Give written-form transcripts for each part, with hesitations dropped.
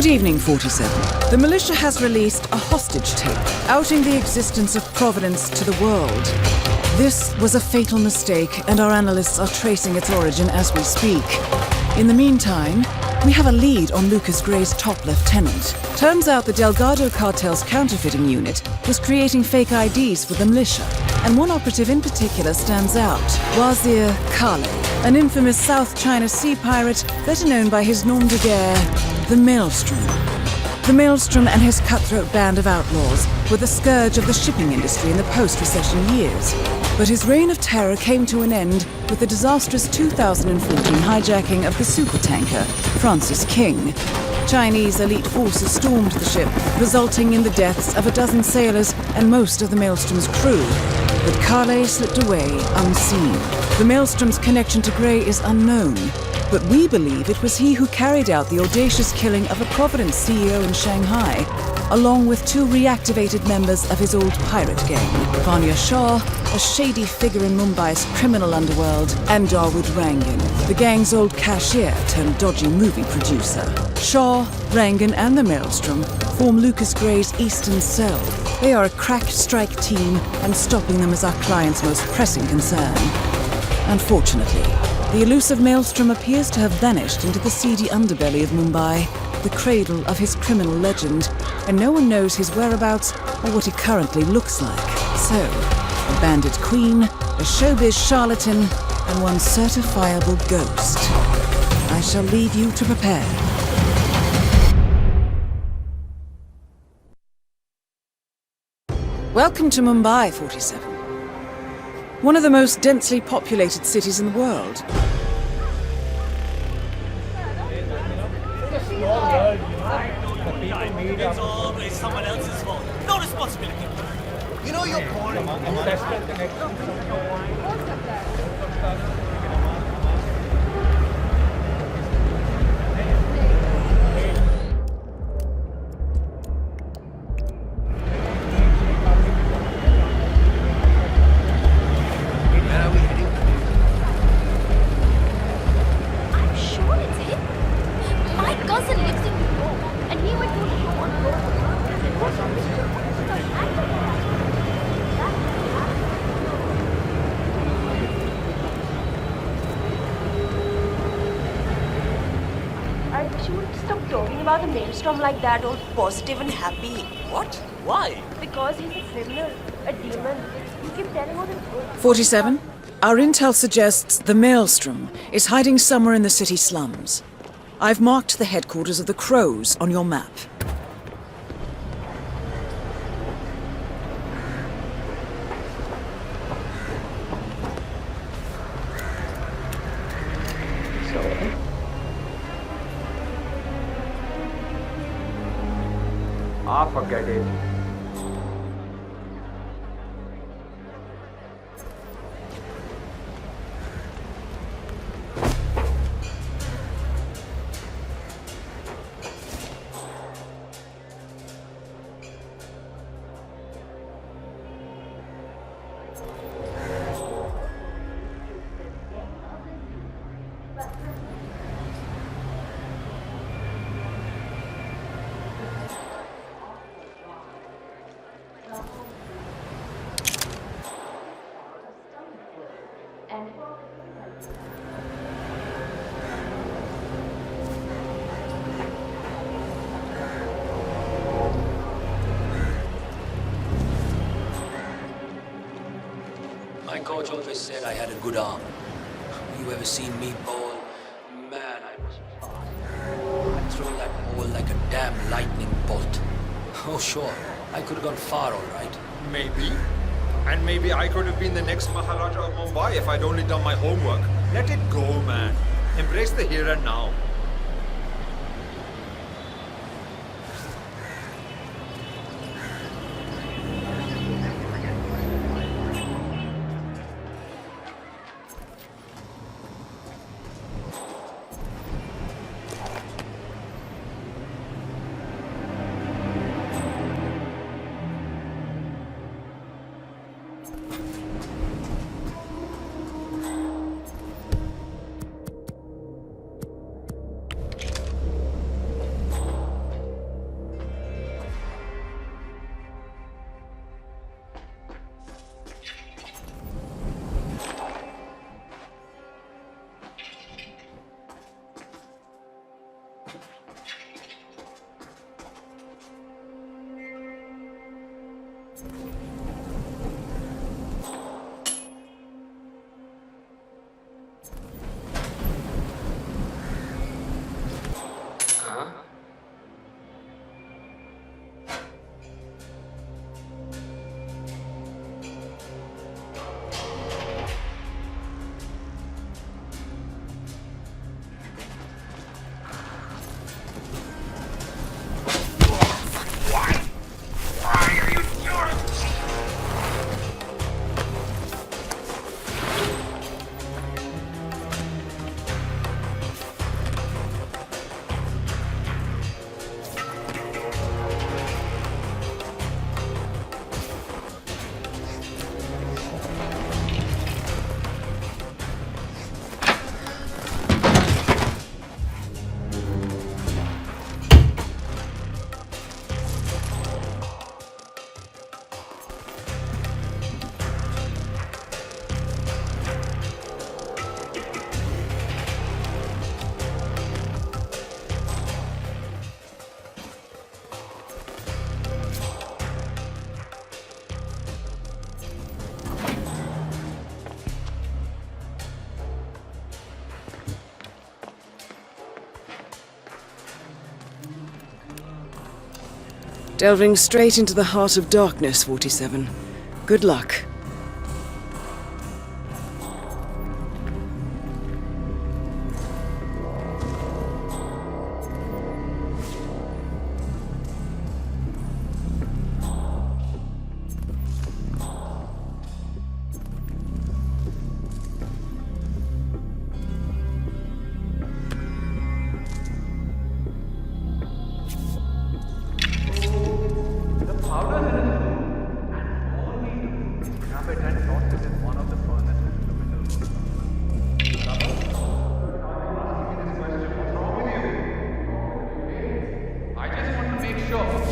Good evening, 47. The militia has released a hostage tape, outing the existence of Providence to the world. This was a fatal mistake, and our analysts are tracing its origin as we speak. In the meantime, we have a lead on Lucas Gray's top lieutenant. Turns out the Delgado cartel's counterfeiting unit was creating fake IDs for the militia, and one operative in particular stands out, Wazir Kale, an infamous South China Sea pirate better known by his nom de guerre, the Maelstrom. The Maelstrom and his cutthroat band of outlaws were the scourge of the shipping industry in the post-recession years. But his reign of terror came to an end with the disastrous 2014 hijacking of the supertanker Francis King. Chinese elite forces stormed the ship, resulting in the deaths of a dozen sailors and most of the Maelstrom's crew. But Kale slipped away unseen. The Maelstrom's connection to Gray is unknown, but we believe it was he who carried out the audacious killing of a Providence CEO in Shanghai, along with two reactivated members of his old pirate gang, Vanya Shah, a shady figure in Mumbai's criminal underworld, and Dawood Rangan, the gang's old cashier turned dodgy movie producer. Shah, Rangan, and the Maelstrom form Lucas Gray's Eastern Cell. They are a crack strike team, and stopping them is our client's most pressing concern. Unfortunately, the elusive Maelstrom appears to have vanished into the seedy underbelly of Mumbai, the cradle of his criminal legend, and no one knows his whereabouts or what he currently looks like. So, a bandit queen, a showbiz charlatan, and one certifiable ghost. I shall leave you to prepare. Welcome to Mumbai, 47. One of the most densely populated cities in the world. It's always someone else's fault. No responsibility. You know your point. About the Maelstrom like that, all positive and happy. What? Why? Because he's a criminal, a demon. You keep telling all this good. 47. Our intel suggests the Maelstrom is hiding somewhere in the city slums. I've marked the headquarters of the Crows on your map. Forget it. My coach always said I had a good arm. You ever seen me bowl? Man, I was fast. I'd throw that ball like a damn lightning bolt. Oh, sure, I could have gone far, all right. Maybe. And maybe I could have been the next Maharaja of Mumbai if I'd only done my homework. Let it go, man. Embrace the here and now. Delving straight into the heart of darkness, 47. Good luck.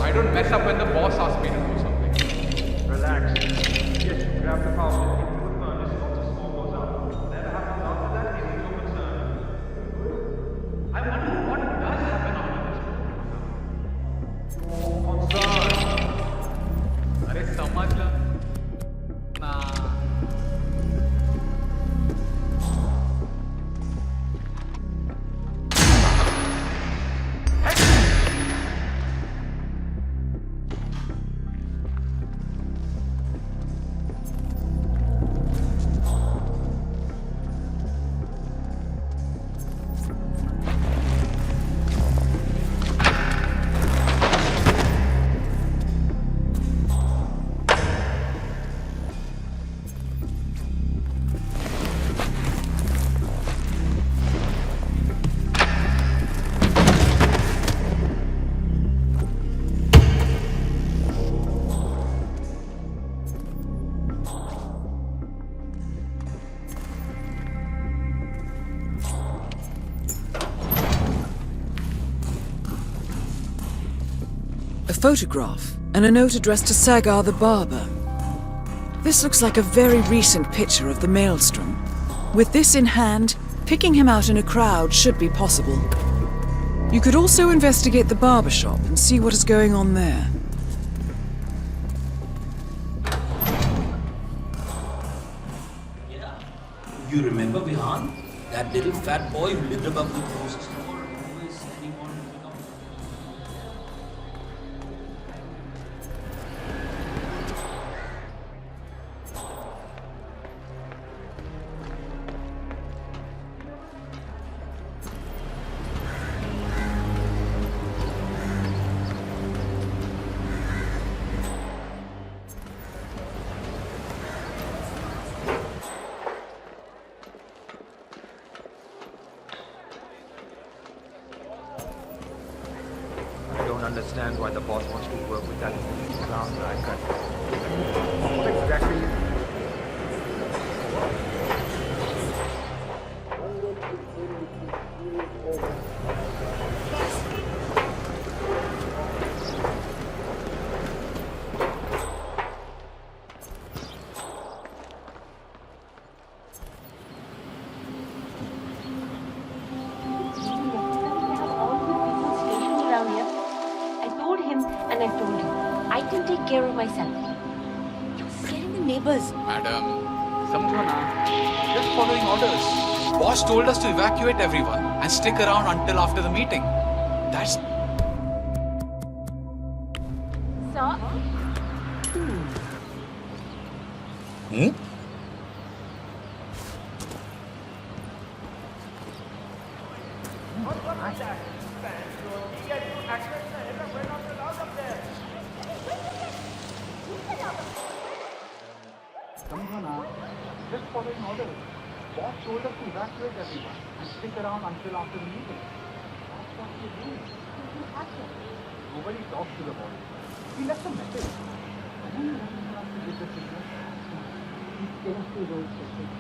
I don't mess up when the boss asks me to do something. Relax. Yes, grab the power. Into the furnace, lots of smoke goes out. Whatever happens after that isn't your concern. I wonder what does happen after this. Concern. अरे समझ ला ना A photograph and a note addressed to Sagar the barber. This looks like a very recent picture of the Maelstrom. With this in hand, picking him out in a crowd should be possible. You could also investigate the barber shop and see what is going on there. Yeah. You remember Vihan? That little fat boy who lived above the grocery store and always said he wanted to become... I don't understand why the boss wants to work with that clown guy. What exactly? And I told him, I can take care of myself. Scaring the neighbors. Madam, समझो ना, just following orders. Boss told us to evacuate everyone and stick around until after the meeting. That's... Sir? Just following orders. Boss told us to evacuate everyone and stick around until after the meeting. That's what we do. Nobody talks to the boss. He left a message. I don't know what he wants to give the signal. He's getting to those systems.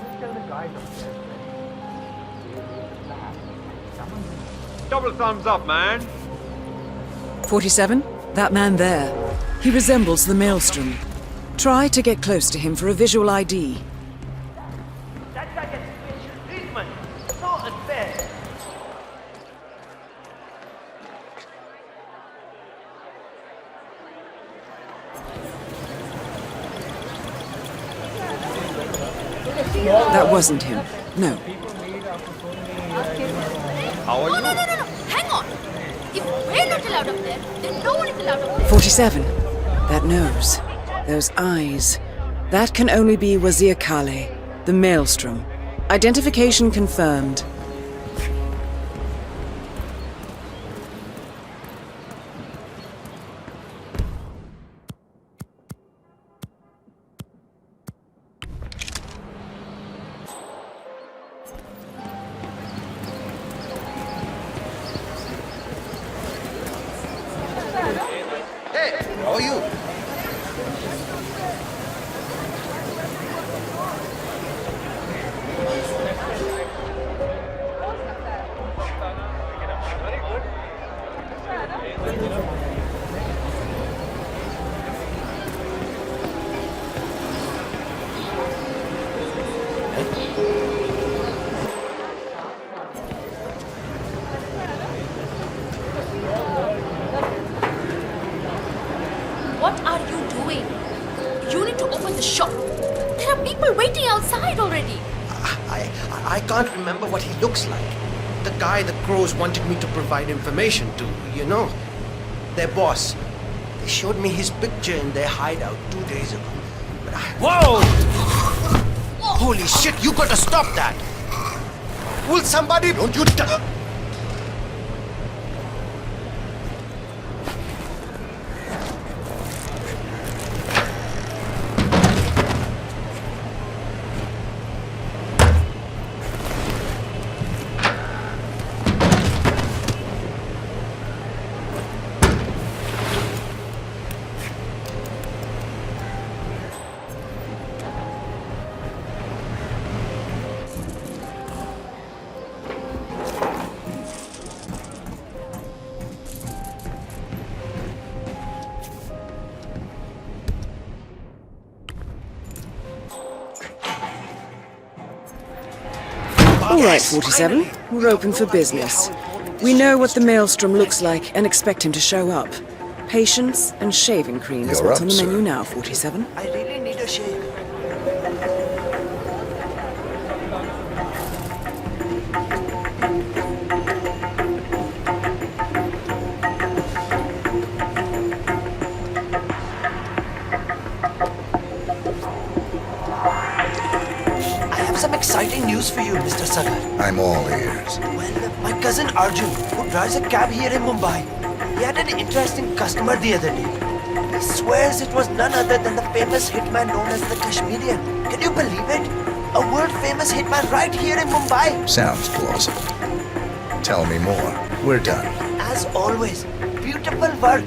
Just tell the guys upstairs. Double thumbs up, man. 47? That man there. He resembles the Maelstrom. Try to get close to him for a visual ID. That guy gets special treatment. So unfair. That wasn't him. No. How are you? No. Hang on. If we're not allowed up there, then no one is allowed up there. 47. That nose. Those eyes. That can only be Wazir Kale, the Maelstrom. Identification confirmed. Hey, how are you? What are you doing? You need to open the shop. There are people waiting outside already. I can't remember what he looks like. The guy the crows wanted me to provide information to, you know. Their boss. They showed me his picture in their hideout 2 days ago. But Whoa! Holy shit, you gotta stop that! Will somebody... Don't you... All right, 47. We're open for business. We know what the Maelstrom looks like and expect him to show up. Patience and shaving cream is You're what's up, on the sir. menu now, 47. I really need a shave. I have some exciting news for you, Mr. Sagar. I'm all ears. Well, my cousin Arjun, who drives a cab here in Mumbai, he had an interesting customer the other day. He swears it was none other than the famous hitman known as the Kashmirian. Can you believe it? A world-famous hitman right here in Mumbai. Sounds plausible. Tell me more. We're done. As always, beautiful work.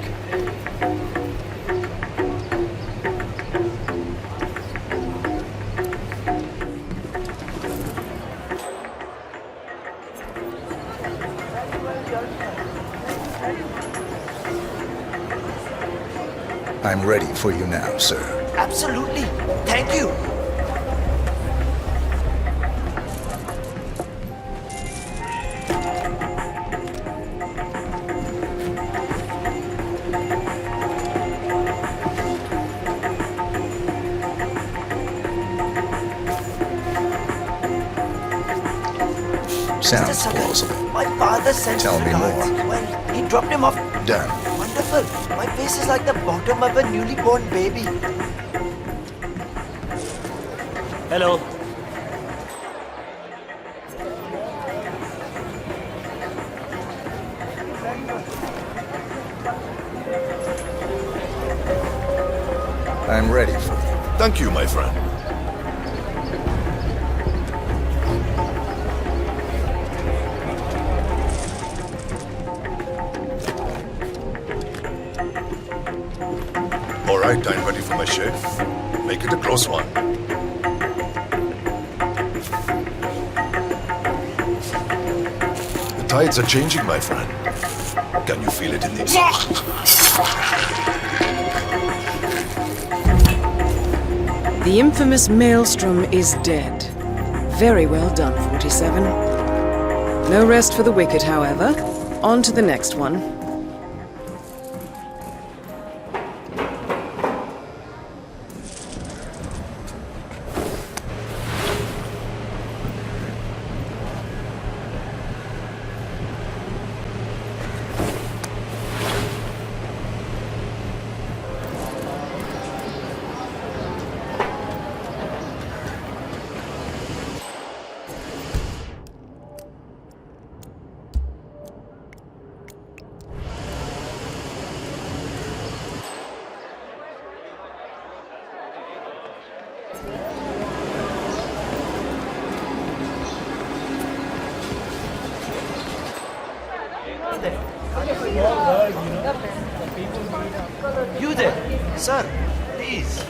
I'm ready for you now, sir. Absolutely. Thank you. Mr. Sounds Sagar, plausible. my father sent Tell me regards. more. Well, he dropped him off. Done. Wonderful. My face is like the bottom of a newly born baby. Hello. I'm ready for you. Thank you, my friend. All right, I'm ready for my shave. Make it a close one. The tides are changing, my friend. Can you feel it in the... The infamous Maelstrom is dead. Very well done, 47. No rest for the wicked, however. On to the next one. there. You there, sir, please.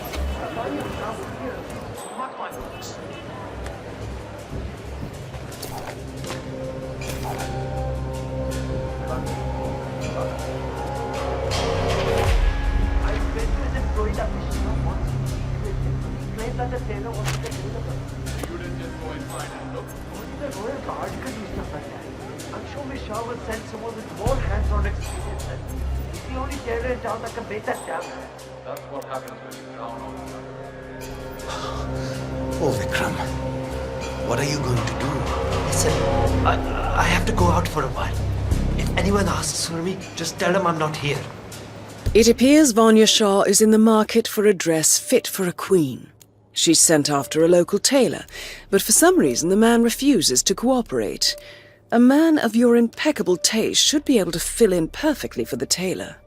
That the tailor was the tailor. You didn't just go and find and look? Only the royal guard could do stuff like that. I'm sure Miss Shah will send someone with more hands-on experience. He's the only tailor in town that can make that job. That's what happens when you drown on Oh, Vikram. What are you going to do? Listen, I have to go out for a while. If anyone asks for me, just tell them I'm not here. It appears Vanya Shah is in the market for a dress fit for a queen. She's sent after a local tailor, but for some reason the man refuses to cooperate. A man of your impeccable taste should be able to fill in perfectly for the tailor.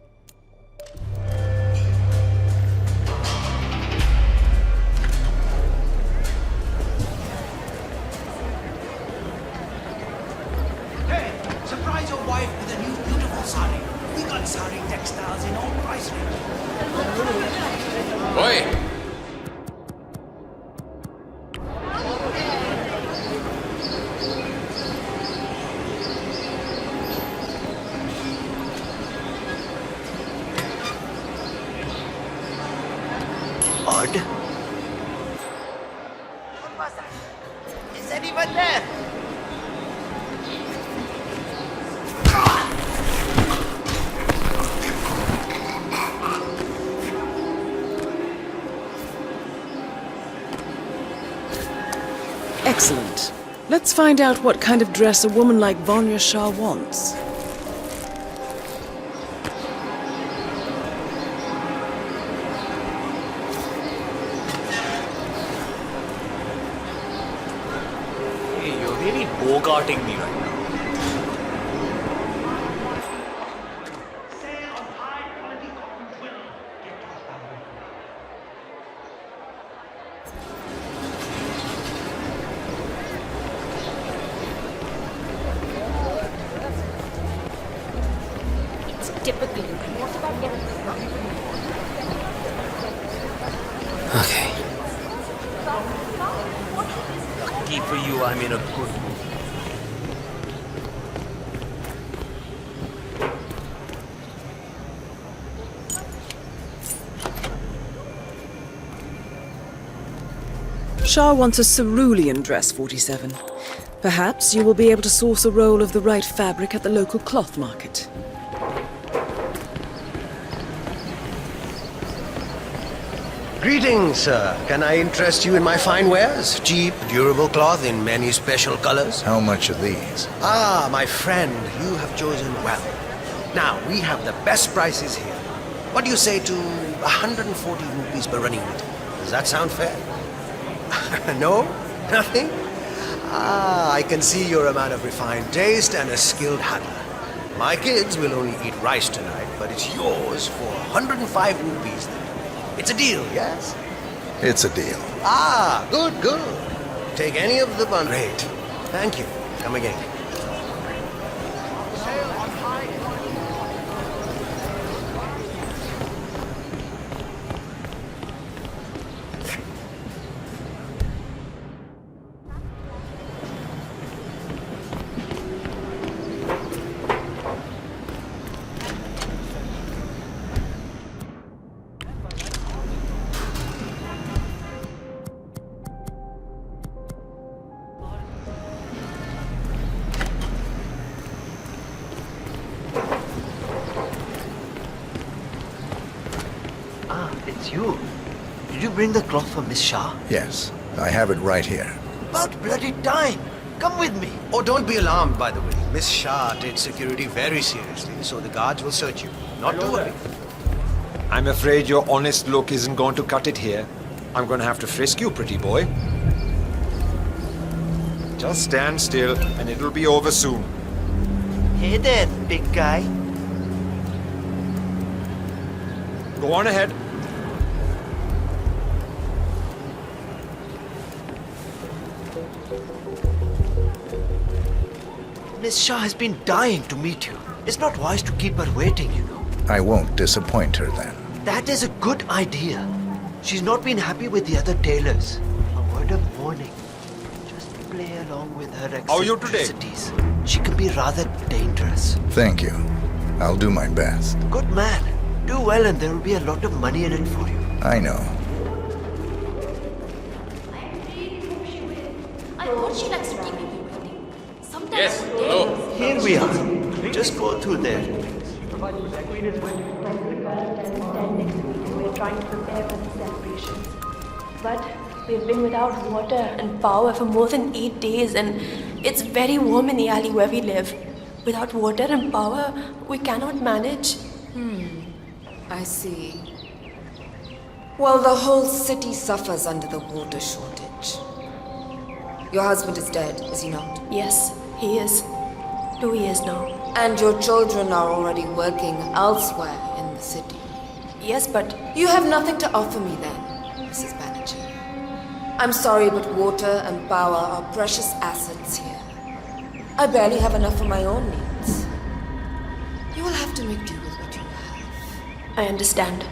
Hey, surprise your wife with a new beautiful sari. We got sari textiles in all price ranges. Oi! Odd. What was that? Is anyone there? Excellent. Let's find out what kind of dress a woman like Vanya Shah wants. Hey, you're really bogarting me right now. It's typical. What about getting Okay. Lucky for you, I'm in a good mood. Shah wants a cerulean dress, 47. Perhaps you will be able to source a roll of the right fabric at the local cloth market. Greetings, sir. Can I interest you in my fine wares? Cheap, durable cloth in many special colors. How much are these? Ah, my friend, you have chosen well. Now, we have the best prices here. What do you say to 140 rupees per running meter? Does that sound fair? No? Nothing? Ah, I can see you're a man of refined taste and a skilled handler. My kids will only eat rice tonight, but it's yours for 105 rupees. It's a deal, yes? It's a deal. Ah, good, good. Take any of the bundles. Great. Thank you. Come again. It's you. Did you bring the cloth for Miss Shah? Yes, I have it right here. About bloody time. Come with me. Oh, don't be alarmed, by the way. Miss Shah takes security very seriously, so the guards will search you. Not to worry. I'm afraid your honest look isn't going to cut it here. I'm going to have to frisk you, pretty boy. Just stand still, and it'll be over soon. Hey there, big guy. Go on ahead. Miss Shah has been dying to meet you. It's not wise to keep her waiting, you know. I won't disappoint her then. That is a good idea. She's not been happy with the other tailors. A word of warning. Just play along with her How are you today? eccentricities. She can be rather dangerous. Thank you. I'll do my best. Good man. Do well and there will be a lot of money in it for you. I know. I heard she likes to keep people waiting. Sometimes Yes, for hello. days. Here we are. Just go through there. We're trying to prepare for the celebrations. But we've been without water and power for more than 8 days, and it's very warm in the alley where we live. Without water and power, we cannot manage. I see. Well, the whole city suffers under the water shortage. Your husband is dead, is he not? Yes, he is. 2 years now. And your children are already working elsewhere in the city. Yes, but You have nothing to offer me then, Mrs. Banerjee. I'm sorry, but water and power are precious assets here. I barely have enough for my own needs. You will have to make do with what you have. I understand.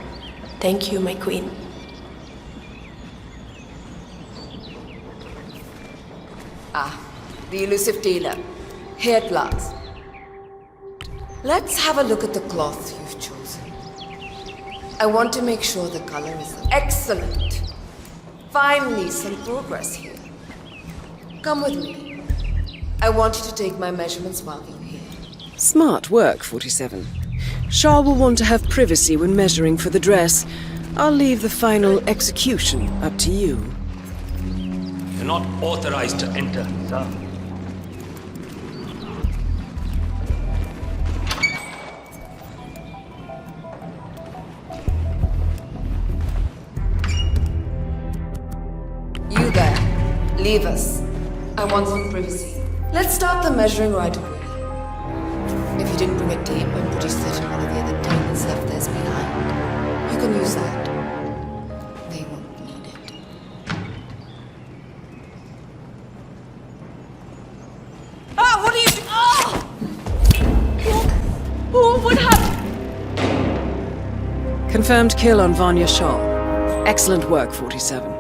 Thank you, my queen. The elusive tailor. Here at last. Let's have a look at the cloth you've chosen. I want to make sure the color is excellent. Finally, some progress here. Come with me. I want you to take my measurements while you're here. Smart work, 47. Shah will want to have privacy when measuring for the dress. I'll leave the final execution up to you. You're not authorized to enter, sir. You there. Leave us. I want some privacy. Let's start the measuring right away. If you didn't bring a tape, I'm pretty certain one of the other tables left theirs behind. You can use that. They won't need it. Ah, what are you doing? Oh, what happened? Confirmed kill on Vanya Shah. Excellent work, 47.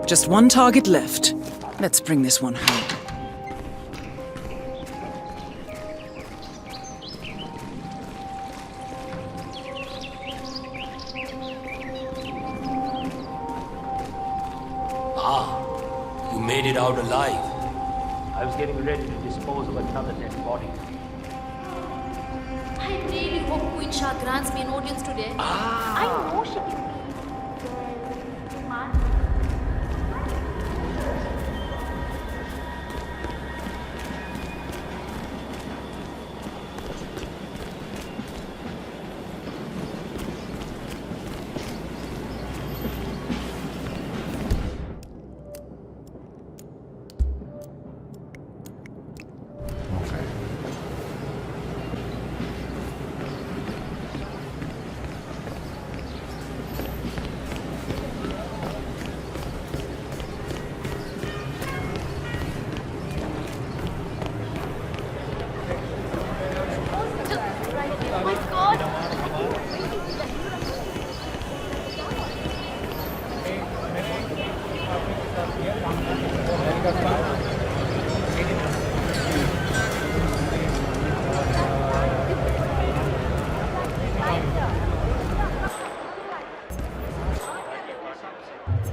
Just one target left. Let's bring this one home. You made it out alive. I was getting ready to dispose of another dead body. I really hope Queen Shah grants me an audience today. I know she can. Oh my god!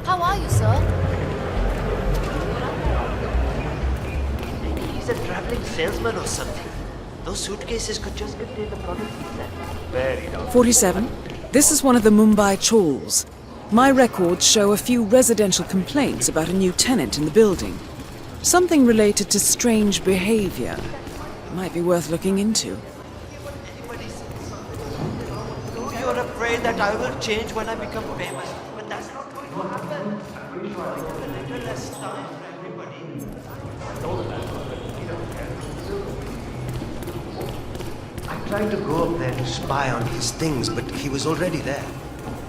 How are you, sir? He's a traveling salesman or something. Those suitcases could just contain the products he sent. Very doubtful. 47. This is one of the Mumbai chawls. My records show a few residential complaints about a new tenant in the building. Something related to strange behavior. Might be worth looking into. You're afraid that I will change when I become famous, but that's not going to happen. A little less time for everybody. I tried to go up there to spy on his things, but he was already there.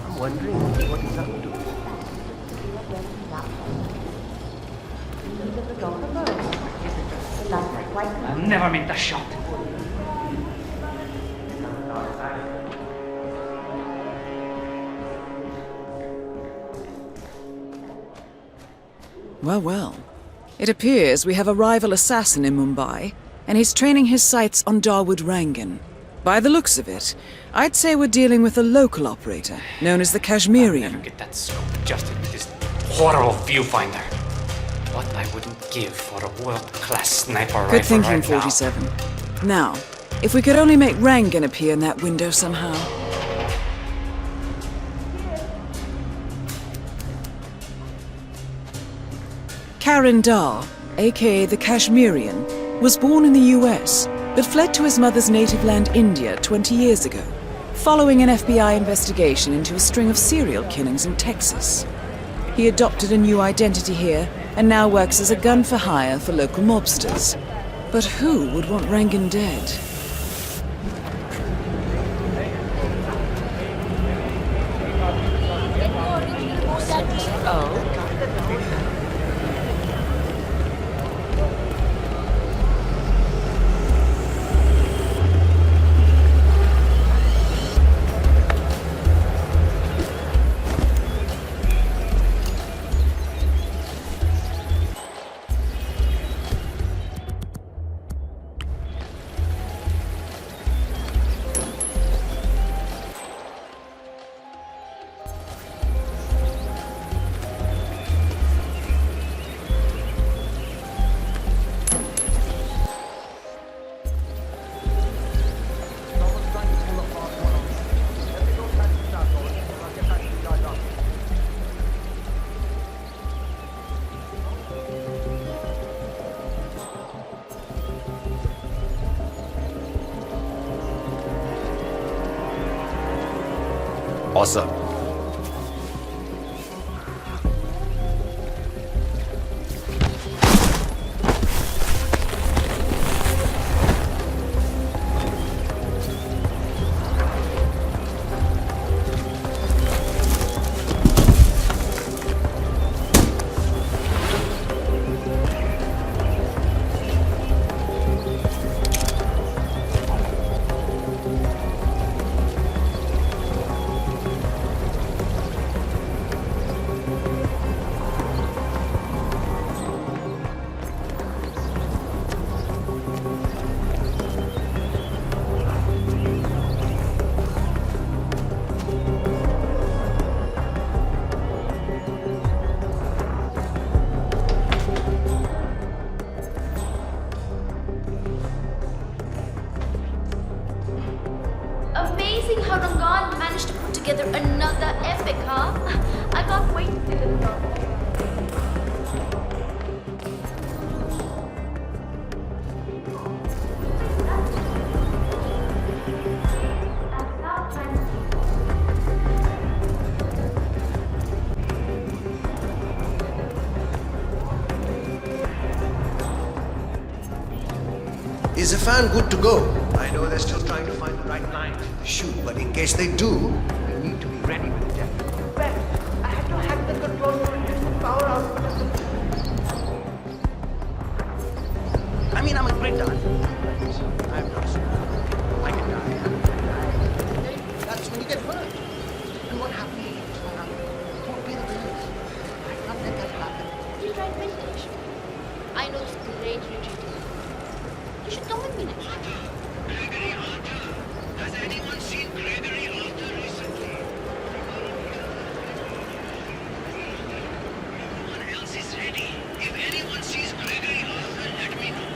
I'm wondering what he's up to. He's a photographer. He's a I'll never make that shot. Well, well. It appears we have a rival assassin in Mumbai, and he's training his sights on Dawood Rangan. By the looks of it, I'd say we're dealing with a local operator, known as the Kashmirian. I'll never get that scope adjusted with this horrible viewfinder. What I wouldn't give for a world-class sniper rifle. Good thinking, right 47. Now, if we could only make Rangan appear in that window somehow. Karan Dar, aka the Kashmirian, was born in the US, but fled to his mother's native land, India, 20 years ago, following an FBI investigation into a string of serial killings in Texas. He adopted a new identity here, and now works as a gun for hire for local mobsters. But who would want Rangan dead? Oh? Awesome. Amazing how Rangan managed to put together another epic, huh? I can't wait to see this one. Is the fan good to go? I know they're still trying to find the right line to shoot, but in case they do, we need to be ready with them. Ben, I had to hack the control to reduce the power output. I mean, I'm a great dancer. I'm not sure. I can die. That's when you get hurt. And what happened? Won't be the best. I can't let that happen. You tried meditation. I know this great retreat. You should come with me next time. Has anyone seen Gregory Arthur recently? Everyone else is ready. If anyone sees Gregory Arthur, let me know.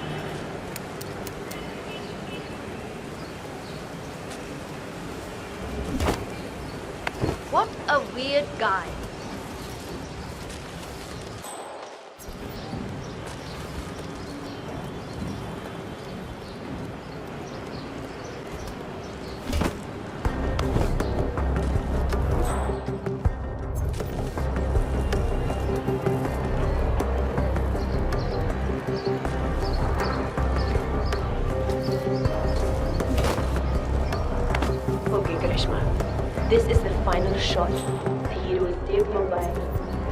What a weird guy. This is the final shot. The hero is saved Mumbai.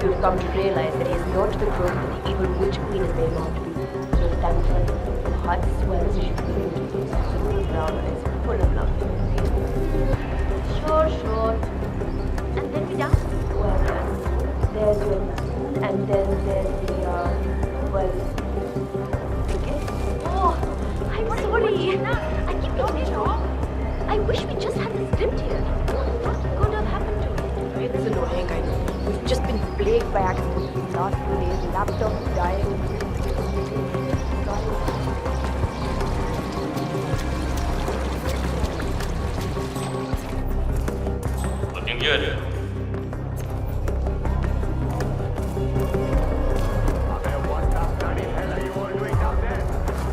You have come to realize that he is not the clone that the evil witch queen has made him out to be. So it's time to find him. hot swells she's willing to use super brown eyes full of love. Sure. And then we dance. Well, there's your spoon, and then there's the, okay? Oh, I'm sorry. I keep getting it wrong. I wish we just had the script here. What could have happened to it? It's annoying, I know. We've just been plagued by accidents these last few days. Laptop dying. Looking good.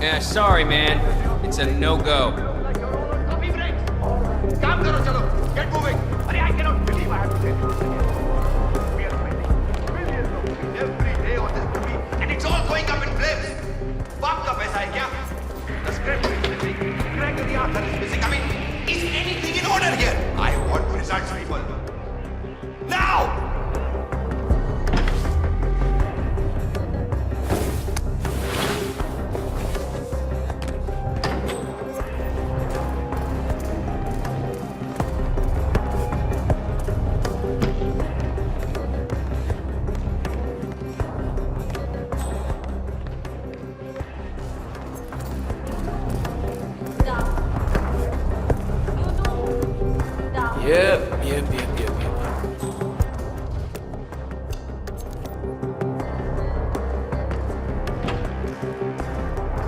Yeah, sorry, man. It's a no-go. Get moving! I cannot believe I have to say this. We are spending millions of every day on this movie, and it's all going up in flames. Fuck up, aisa hai kya? The script is missing. Gregory Arthur is missing. I mean, is anything in order here? I want results, people. Now! Yep.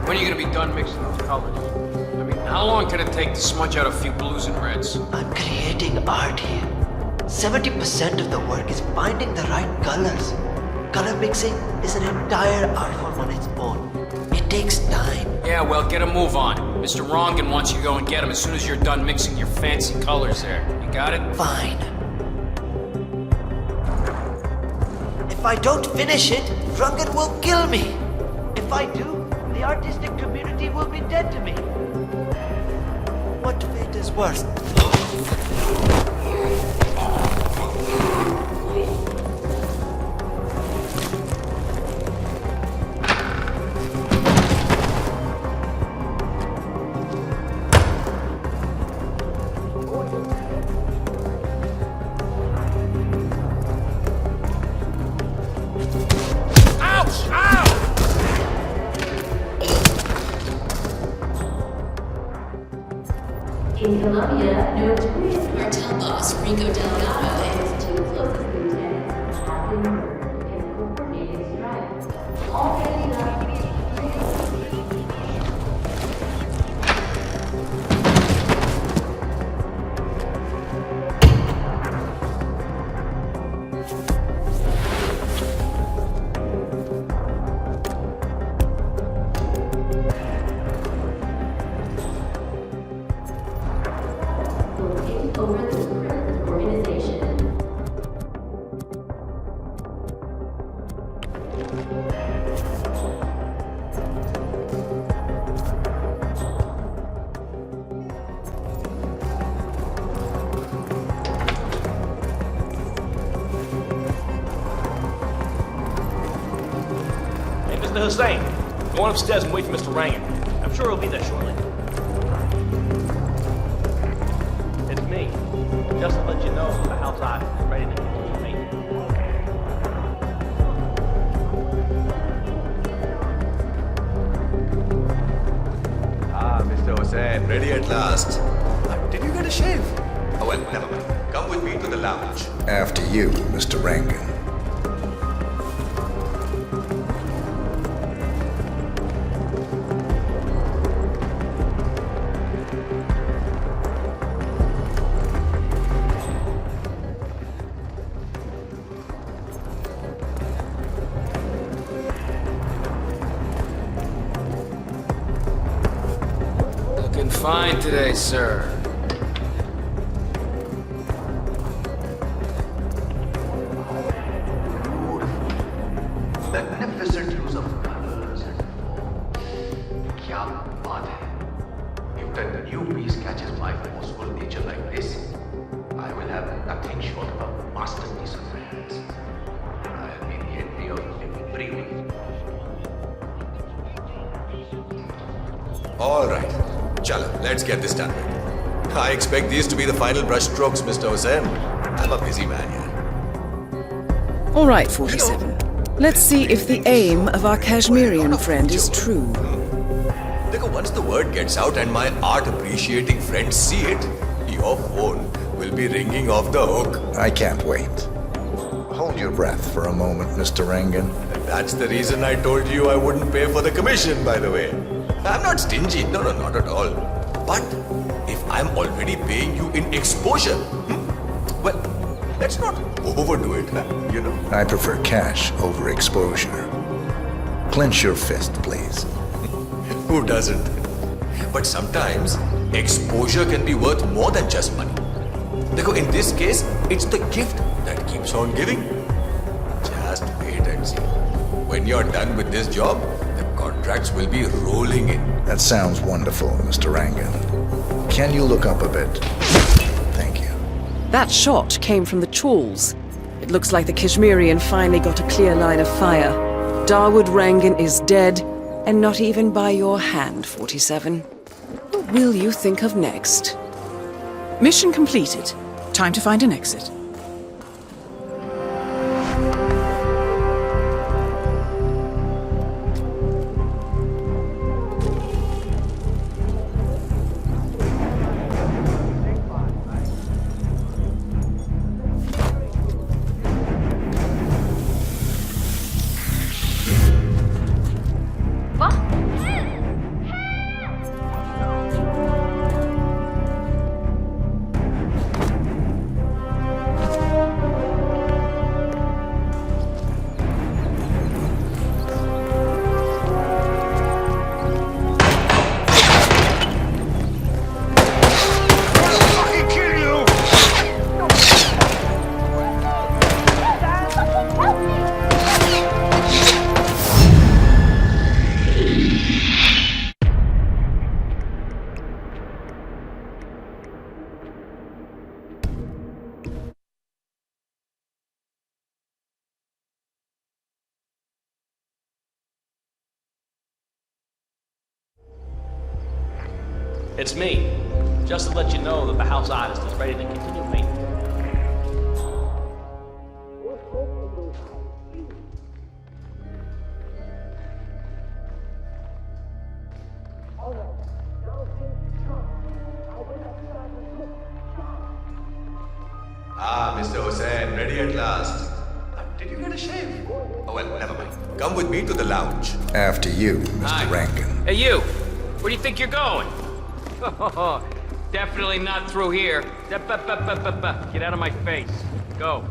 When are you gonna be done mixing those colors? I mean, how long can it take to smudge out a few blues and reds? I'm creating art here. 70% of the work is finding the right colors. Color mixing is an entire art form on its own. It takes time. Yeah, well, get a move on. Mr. Rongan wants you to go and get him as soon as you're done mixing your fancy colors there. You got it? Fine. If I don't finish it, Rungan will kill me. If I do, the artistic community will be dead to me. What fate is worse? In Colombia, notorious cartel boss Rico Delgado and his two closest lieutenants have been murdered in a coordinated strike. Already over the secret organization. Hey, Mr. Hussain, go on upstairs and wait for Mr. Rangan. I'm sure he'll be there shortly. It's me. Just to let you know the house is ready to continue making. Ah, Mr. Hussain, ready at last. Did you get a shave? Oh, well, never mind. Come with me to the lounge. After you, Mr. Rangan. Looking fine today, sir. Magnificent use of colors and form. Kya baat hai. If the new piece catches my forceful nature like this, I will have nothing short of a masterpiece on my hands. I'll be the envy of everyone. All right. Chala, let's get this done with. I expect these to be the final brushstrokes, Mr. Hussain. I'm a busy man here. All right, 47. Let's see if the aim of our Kashmirian friend is true. Look, once the word gets out and my art-appreciating friends see it, your phone will be ringing off the hook. I can't wait. Hold your breath for a moment, Mr. Rangan. That's the reason I told you I wouldn't pay for the commission, by the way. I'm not stingy, no, not at all. But if I'm already paying you in exposure, well, let's not overdo it, you know. I prefer cash over exposure. Clench your fist, please. Who doesn't? But sometimes exposure can be worth more than just money. Because in this case, it's the gift that keeps on giving. Just wait and see. When you're done with this job, the contracts will be rolling in. That sounds wonderful, Mr. Rangan. Can you look up a bit? Thank you. That shot came from the Chawls. It looks like the Kashmirian finally got a clear line of fire. Dawood Rangan is dead, and not even by your hand, 47. What will you think of next? Mission completed. Time to find an exit. It's me. Just to let you know that the house artist is ready to continue painting. Ah, Mr. Hussain, ready at last. Did you get a shave? Oh, well, never mind. Come with me to the lounge. After you, Mr. Rangan. Hey, you! Where do you think you're going? Definitely not through here. Get out of my face. Go.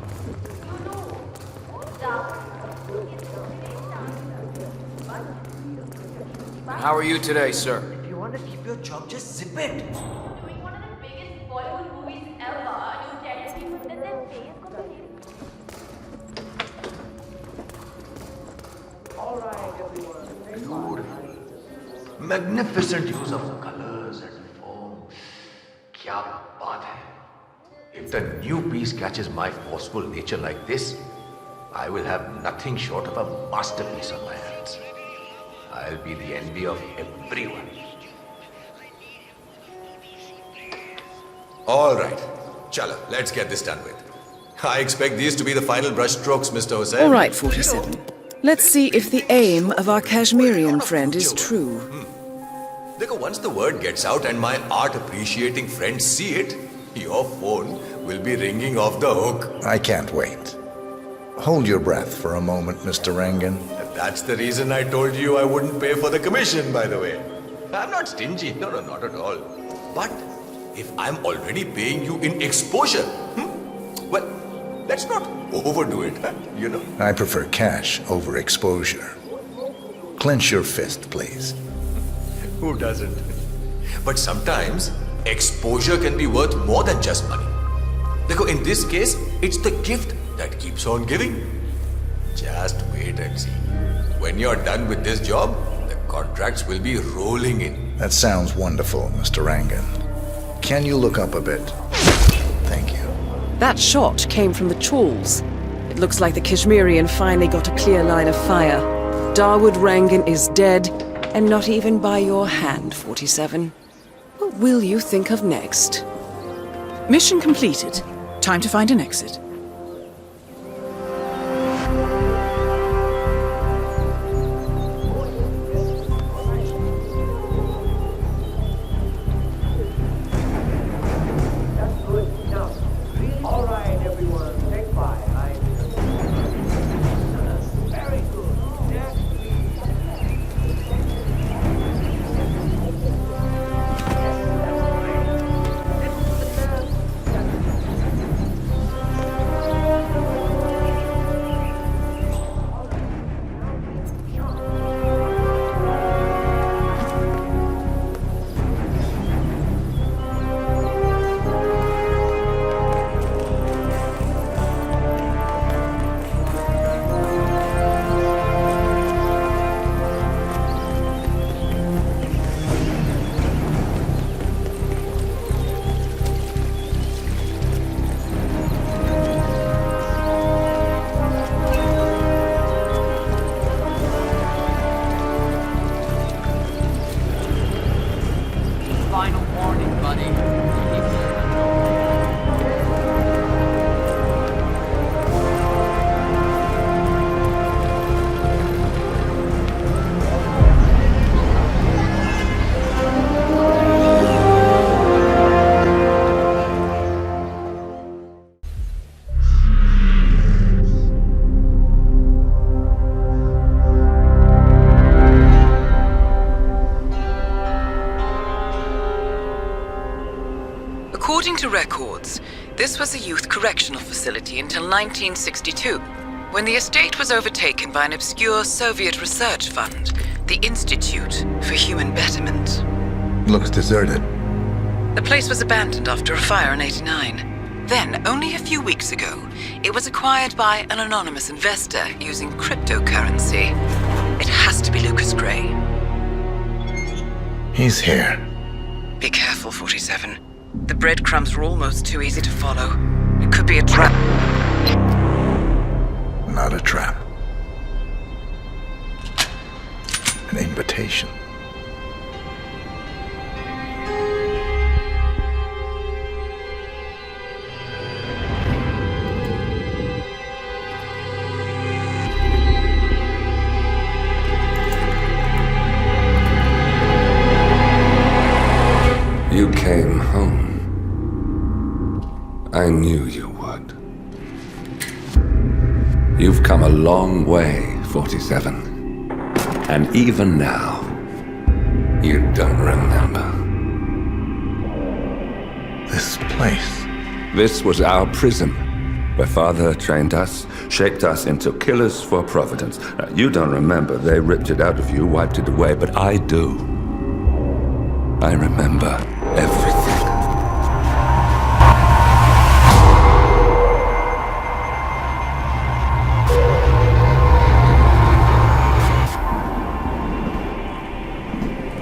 How are you today, sir? If you want to keep your job, just zip it. Doing one of the biggest Bollywood movies ever. You tell people that their face got the Beautiful. Magnificent use of colors and form. Kya baat hai. If the new piece catches my forceful nature like this, I will have nothing short of a masterpiece on my hands. I'll be the envy of everyone. All right. Chala, let's get this done with. I expect these to be the final brushstrokes, Mr. Hussain. All right, 47. Let's see if the aim of our Kashmirian friend is true. Look, once the word gets out and my art-appreciating friends see it, your phone will be ringing off the hook. I can't wait. Hold your breath for a moment, Mr. Rangan. That's the reason I told you I wouldn't pay for the commission, by the way. I'm not stingy, no, not at all. But if I'm already paying you in exposure, well, let's not overdo it, you know. I prefer cash over exposure. Clench your fist, please. Who doesn't? But sometimes exposure can be worth more than just money. Because in this case, it's the gift that keeps on giving. Just wait and see. When you're done with this job, the contracts will be rolling in. That sounds wonderful, Mr. Rangan. Can you look up a bit? Thank you. That shot came from the Chawls. It looks like the Kashmirian finally got a clear line of fire. Dawood Rangan is dead, And not even by your hand, 47. What will you think of next? Mission completed. Time to find an exit. According to records, this was a youth correctional facility until 1962, when the estate was overtaken by an obscure Soviet research fund, the Institute for Human Betterment. Looks deserted. The place was abandoned after a fire in '89. Then, only a few weeks ago, it was acquired by an anonymous investor using cryptocurrency. It has to be Lucas Gray. He's here. Be careful, 47. The breadcrumbs are almost too easy to follow. It could be a trap. Not a trap. An invitation. You came home. I knew you would. You've come a long way, 47. And even now, you don't remember. This place. This was our prison, where Father trained us, shaped us into killers for Providence. Now, you don't remember. They ripped it out of you, wiped it away, but I do. I remember everything.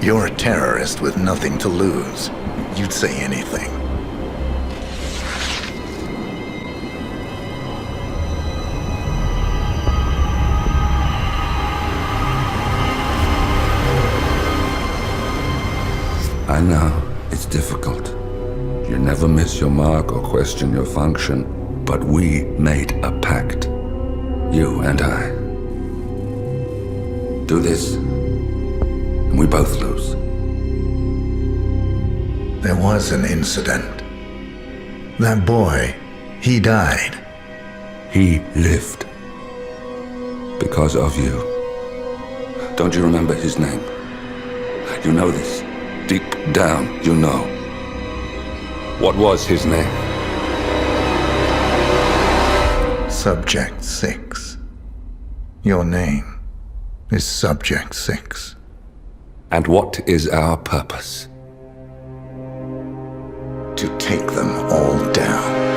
You're a terrorist with nothing to lose. You'd say anything. I know, it's difficult. You never miss your mark or question your function, but we made a pact. You and I. Do this, and we both lose. There was an incident. That boy, he died. He lived. Because of you. Don't you remember his name? You know this. Deep down, you know. What was his name? Subject 6. Your name is Subject 6. And what is our purpose? To take them all down.